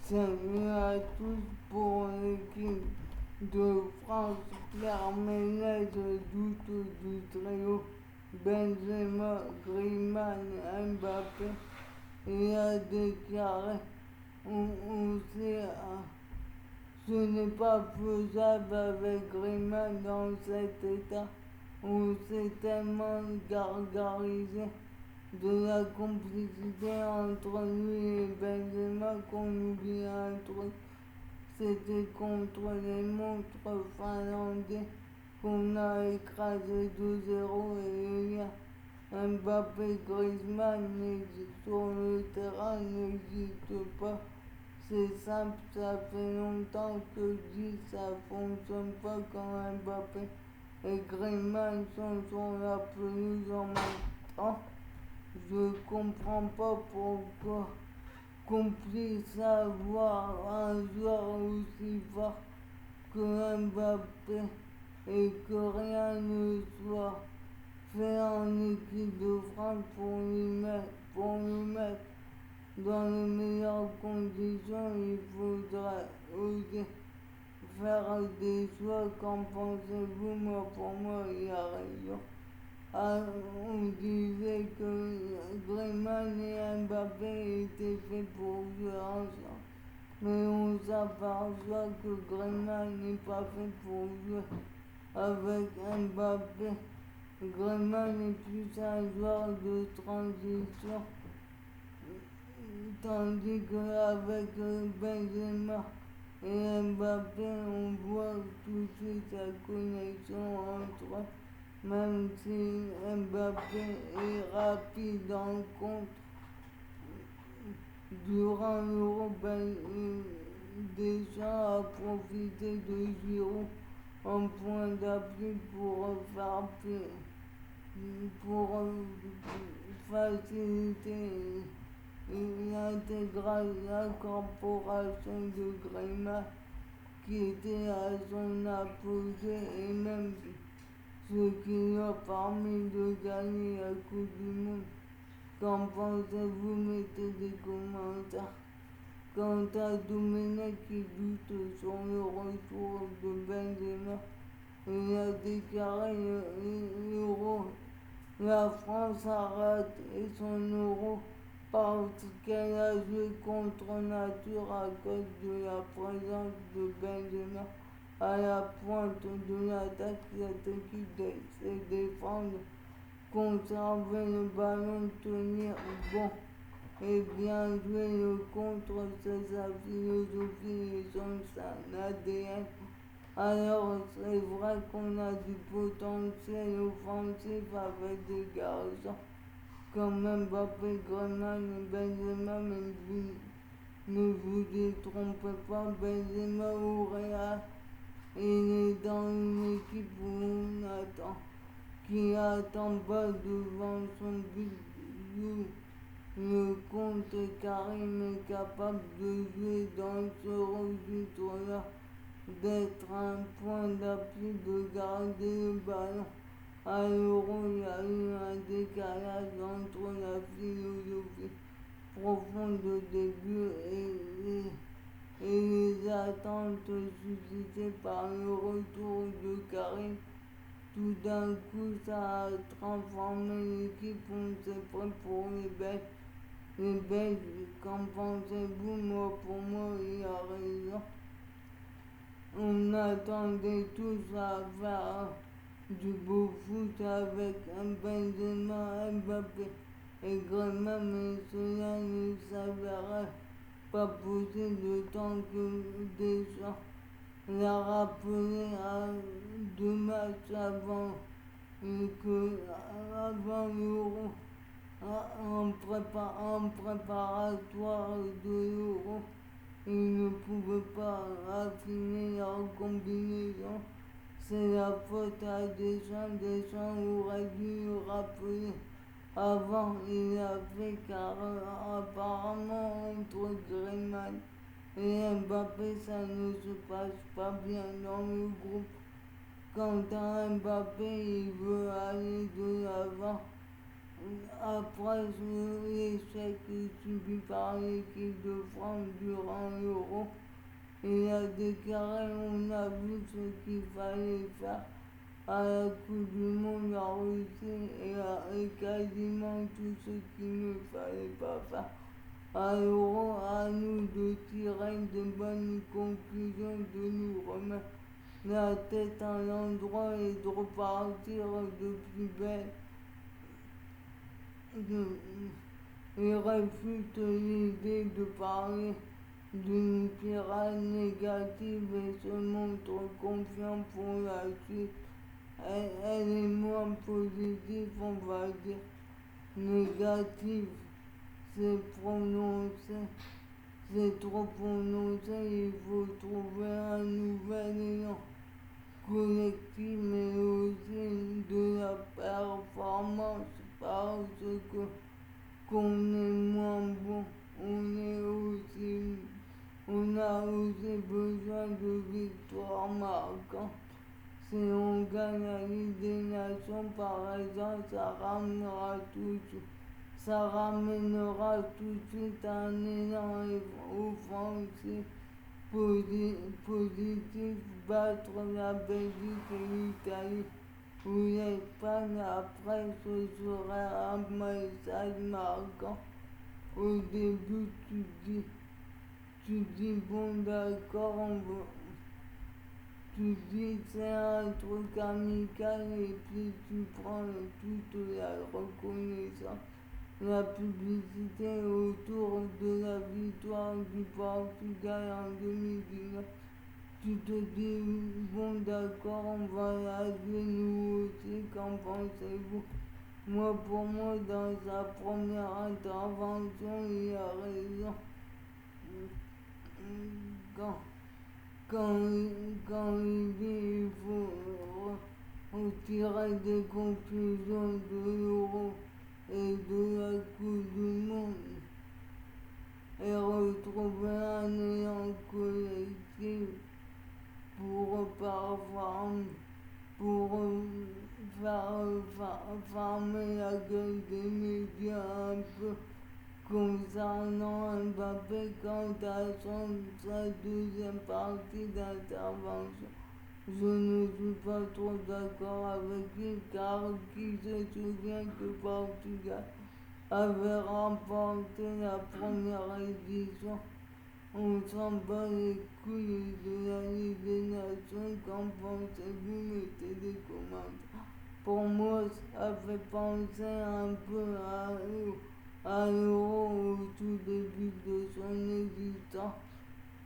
Salut à tous pour l'équipe de France. Pierre Ménez doute du trio Benzema, Griezmann, Mbappé. Il a déclaré on sait, ce n'est pas faisable avec Griezmann dans cet état. On s'est tellement gargarisé de la complicité entre lui et Benzema qu'on oublie un truc. C'était contre les montres finlandais qu'on a écrasé 2-0 et il y a Mbappé Griezmann sur le terrain n'existe pas. C'est simple, ça fait longtemps que je dis ça fonctionne pas quand Mbappé et Griezmann sont sur la pelouse en même temps. Je comprends pas pourquoi qu'on puisse avoir un joueur aussi fort que Mbappé et que rien ne soit fait en équipe de France pour le mettre dans les meilleures conditions. Il faudrait oser faire des choix. Qu'en pensez-vous? Moi, pour moi, il a raison. On disait que Griezmann et Mbappé étaient faits pour jouer ensemble. Mais on s'aperçoit que Griezmann n'est pas fait pour jouer avec Mbappé. Griezmann est plus un joueur de transition, tandis qu'avec Benzema et Mbappé, on voit tout de suite la connexion entre eux. Même si Mbappé est rapide en contre, durant l'Euro, Deschamps a profité de Giroud en point d'appui pour faciliter l'incorporation de Griezmann qui était à son apogée et même ce qui lui a permis de gagner la Coupe du Monde. Qu'en pensez-vous? Mettez des commentaires. Quant à Domenech qui doute sur le retour de Benzema, il a déclaré l'Euro. La France a raté son Euro parce qu'elle a joué contre nature à cause de la présence de Benzema à la pointe de l'attaque. Cette équipe sait défendre, conserver le ballon, tenir bon et bien jouer le contre, c'est sa philosophie et son ADN. Alors c'est vrai qu'on a du potentiel offensif avec des garçons comme Mbappé, Griezmann et Benzema, ne vous détrompez pas, Benzema au Real, il est dans une équipe où on attend, qui attend pas devant son but. Le compte Karim est capable de jouer dans ce registre-là, d'être un point d'appui, de garder le ballon. À l'Euro, il y a eu un décalage entre la philosophie profonde de début et les attentes suscitées par le retour de Karim. Tout d'un coup, ça a transformé l'équipe, on s'est prêt pour les Belges. Les Belges, qu'en pensez-vous? Moi, pour moi, il a raison. On attendait tous à faire du beau foot avec un Benzema, Mbappé et Griezmann, mais cela ne s'avérait pas possible tant que Deschamps l'a rappelé à 2 matchs avant l'Euro, en préparatoire de l'Euro. Ils ne pouvaient pas affiner leur combinaison. C'est la faute à Deschamps. Deschamps aurait dû le rappeler avant. Il a fait car apparemment entre Griezmann et Mbappé, ça ne se passe pas bien dans le groupe. Quant à Mbappé, il veut aller de l'avant Après l'échec subi par l'équipe de France durant l'Euro, il a déclaré: on a vu ce qu'il fallait faire à la Coupe du Monde en Russie et quasiment tout ce qu'il ne fallait pas faire à l'Euro. À nous de tirer de bonnes conclusions, de nous remettre la tête à l'endroit et de repartir de plus belle. Il réfute l'idée de parler d'une spirale négative et se montre confiant pour la suite. Elle est moins positive, on va dire. Négative, c'est prononcé, c'est trop prononcé, il faut trouver un nouvel élan collectif, mais aussi de la performance, parce que qu'on est moins bon, on a aussi besoin de victoires marquantes. Si on gagne la Ligue des Nations, par exemple, ça ramènera tout de suite un élan offensif positif, battre la Belgique et l'Italie ou l'Espagne. Après, ce serait un message marquant. Au début, tu dis bon d'accord, tu dis c'est un truc amical et puis tu prends toute la reconnaissance, la publicité autour de la victoire du Portugal en 2019. Tu te dis bon d'accord, on va la jouer nous aussi, qu'en pensez-vous? Moi, pour moi, dans sa première intervention, il a raison. Quand il dit il faut tirer des conclusions de l'Euro et de la Coupe du Monde et retrouver un élan collectif pour faire fermer la gueule des médias un peu. Concernant Mbappé, quant à sa deuxième partie d'intervention, je ne suis pas trop d'accord avec lui, car qui se souvient que Portugal avait remporté la première édition? On s'en bat les couilles de la Ligue des Nations. Qu'en pensez-vous? Mettez des commentaires. Pour moi, ça fait penser un peu à l'Euro au tout début de son existence,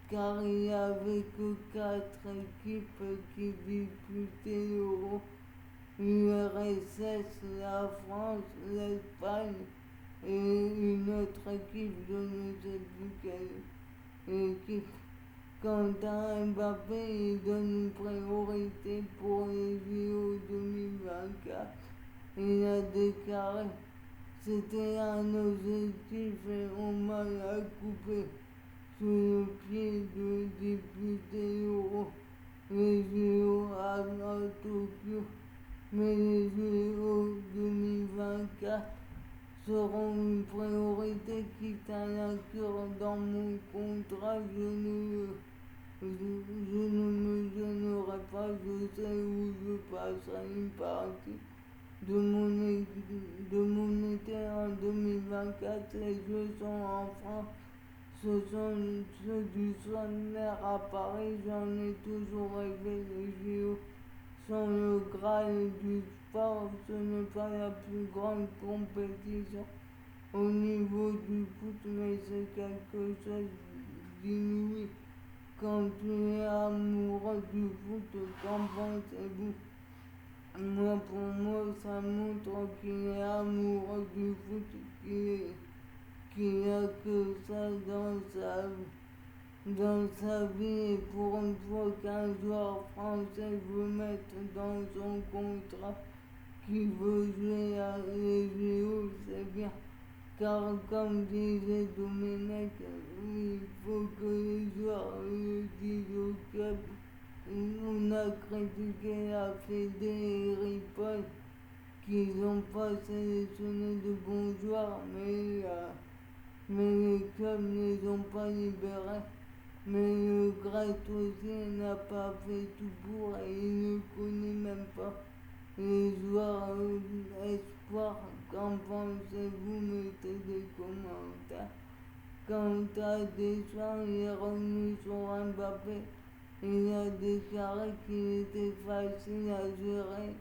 car il n'y avait que 4 équipes qui disputaient l'Euro: l'URSS, la France, l'Espagne et une autre équipe, je ne sais plus quelle équipe. Quant à Mbappé, il donne une priorité pour les JO 2024. Il a déclaré: c'était un objectif et on m'a la coupé sous le pied de disputer l'Euro, les JO à Tokyo. Mais les JO 2024 seront une priorité, quitte à l'inclure dans mon contrat. Je ne me gênerai pas, je sais où je passerai une partie de mon été en 2024. Les Jeux sont en France, ce sont ceux du soir de mer à Paris, j'en ai toujours rêvé. Les JO sont le Graal du sport, ce n'est pas la plus grande compétition au niveau du foot, mais c'est quelque chose d'inouï. Quand tu es amoureux du foot, qu'en pensez-vous? Moi, pour moi, ça montre qu'il est amoureux du foot, qu'il a que ça dans sa vie, et pour une fois qu'un joueur français veut mettre dans son contrat qu'il veut jouer à les JO, c'est bien. Car comme disait Domenech, il faut que les joueurs le disent au club. On a critiqué la Fédé et Ripoll qu'ils n'ont pas sélectionné de bons joueurs, mais les clubs ne les ont pas libérés. Mais le Grec aussi n'a pas fait tout pour et il ne connaît même pas les joueurs espoirs. Qu'en pensez-vous? Mettez des commentaires. Quant à Deschamps, il est revenu sur Mbappé. Il a déclaré qu'il était facile à gérer.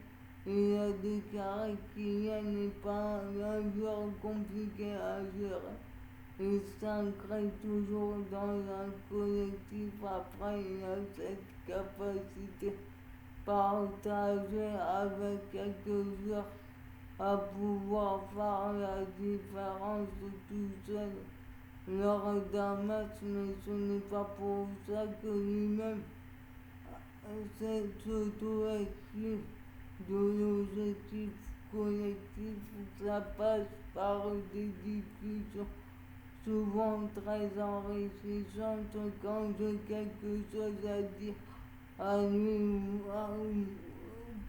Il a déclaré qu'il n'est pas un joueur compliqué à gérer. Il s'ancre toujours dans un collectif. Après, il a cette capacité partagée avec quelques joueurs à pouvoir faire la différence tout seul lors d'un match, mais ce n'est pas pour ça que lui-même cette auto-exclu de l'objectif collectif. Ça passe par des discussions souvent très enrichissantes quand j'ai quelque chose à dire à lui ou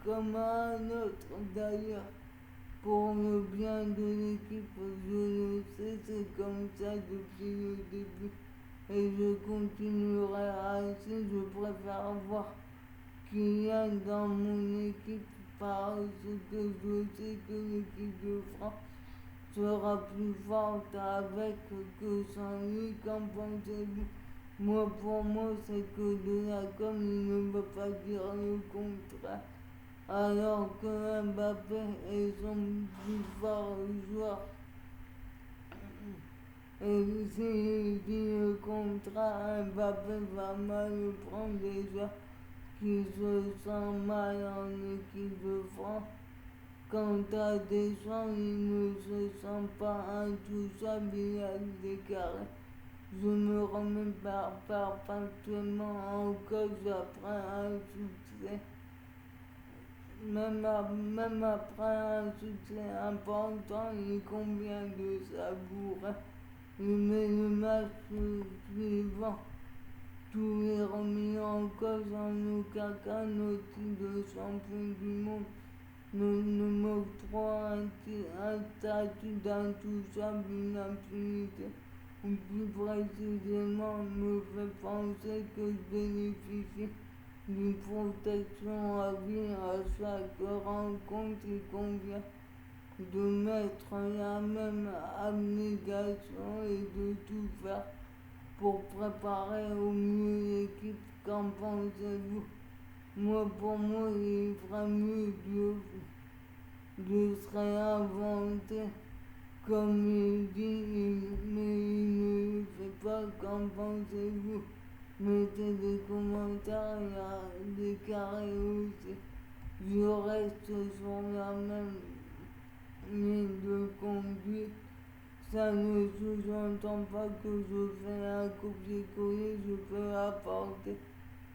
comme à un autre d'ailleurs. Pour le bien de l'équipe, je le sais, c'est comme ça depuis le début. Et je continuerai ainsi. Je préfère voir Kylian dans mon équipe parce que je sais que l'équipe de France sera plus forte avec que sans lui. Qu'en pensez-vous? Moi, pour moi, c'est que de la com, il ne veut pas dire le contraire. Alors que Mbappé est son plus fort joueur. Et s'il dit le contraire, Mbappé va mal le prendre déjà, qu'il se sent mal en équipe de France. Quant à Deschamps, il ne se sent pas intouchable, il a déclaré. Je me remets perpétuellement en cause après un succès. Même après un succès important, il convient de savourer. Mais le match suivant, tout est remis en cause. En aucun cas, nos titres de champion du monde ne m'octroient un statut d'intouchable, une impunité, ou plus précisément me fait penser que je bénéficie d'une protection à vie. À chaque rencontre, il convient de mettre la même abnégation et de tout faire pour préparer au mieux l'équipe. Qu'en pensez-vous? Moi, pour moi, il ferait mieux de se réinventer comme il dit, mais il ne le fait pas. Qu'en pensez-vous? Mettez des commentaires, il y a des carrés aussi. Je reste sur la même ligne de conduite. Ça ne sous-entend pas que je fais un copier-coller. Je peux apporter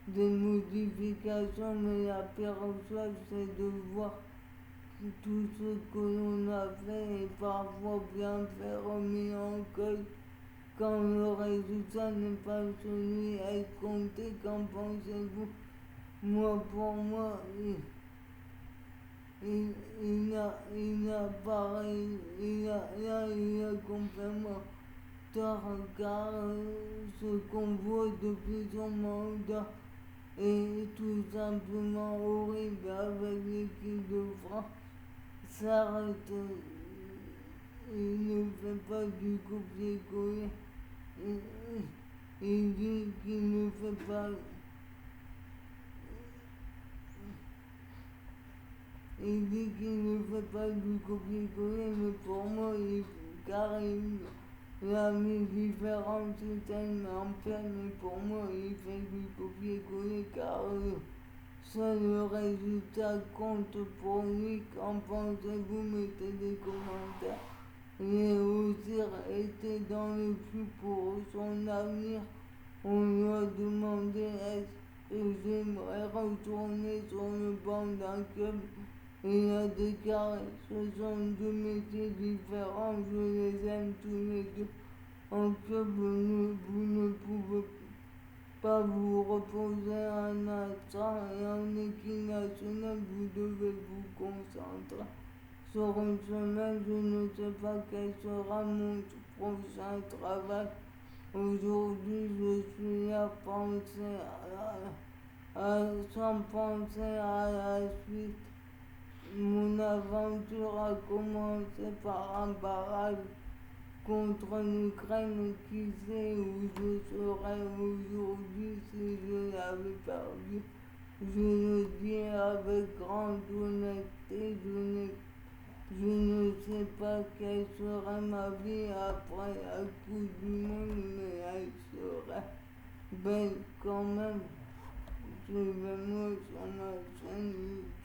des modifications, mais la pire chose, c'est de voir que tout ce que l'on a fait est parfois bien fait remis en cause quand le résultat n'est pas celui escompté. Qu'en pensez-vous? Moi, pour moi, il a complètement tort car ce qu'on voit depuis son mandat est tout simplement horrible avec l'équipe de France. Certes, il ne fait pas du copier-coller. Il dit qu'il ne fait pas. Il dit qu'il ne fait pas du copier-coller, mais pour moi, car la différence est tellement pleine, mais pour moi, il fait du copier-coller car seul le résultat compte pour lui. Qu'en pensez-vous? Mettez des commentaires. Il a aussi été dans le flou pour son avenir. On lui a demandé est-ce que j'aimerais retourner sur le banc d'un club. Il a déclaré ce sont deux métiers différents, je les aime tous les deux. En club, vous ne pouvez pas vous reposer un instant et en équipe nationale, vous devez vous concentrer sur une semaine, je ne sais pas quel sera mon prochain travail. Aujourd'hui, je suis à penser sans penser à la suite. Mon aventure a commencé par un barrage contre l'Ukraine. Qui sait où je serais aujourd'hui si je l'avais perdu? Je le dis avec grande honnêteté, je ne sais pas quelle serait ma vie après la Coupe du Monde, mais elle serait belle quand même. Suivez-moi sur ma chaîne YouTube.